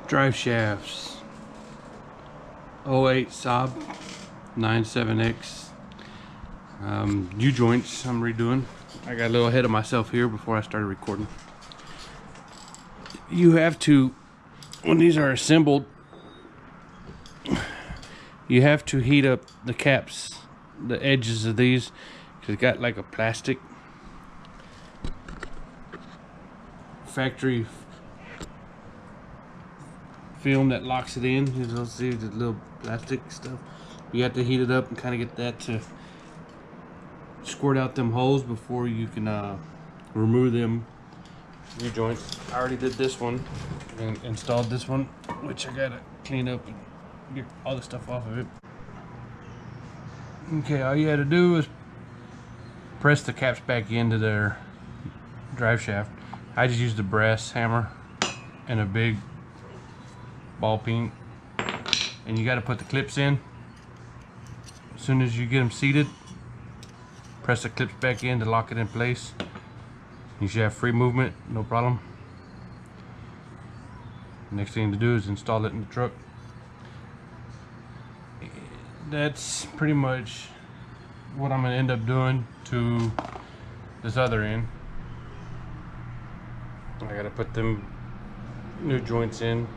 Drive shafts. 08 SAAB 97X. U-joints I'm redoing. I got a little ahead of myself here before I started recording. You have to, when these are assembled, you have to heat up the caps, the edges of these, because it's got like a plastic factory film that locks it in. You'll see the little plastic stuff. You have to heat it up and kind of get that to squirt out them holes before you can remove them U-joints. I already did this one and installed this one, which I gotta clean up and get all the stuff off of it. Okay, all you had to do is press the caps back into their drive shaft. I just used a brass hammer and a big ball peen, and you got to put the clips in. As soon as you get them seated, press the clips back in to lock it in place. You should have free movement, no problem. Next thing to do is install it in the truck. That's pretty much what I'm going to end up doing to this other end. I got to put them new joints in.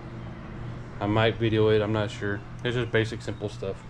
I might video it, I'm not sure. It's just basic simple stuff.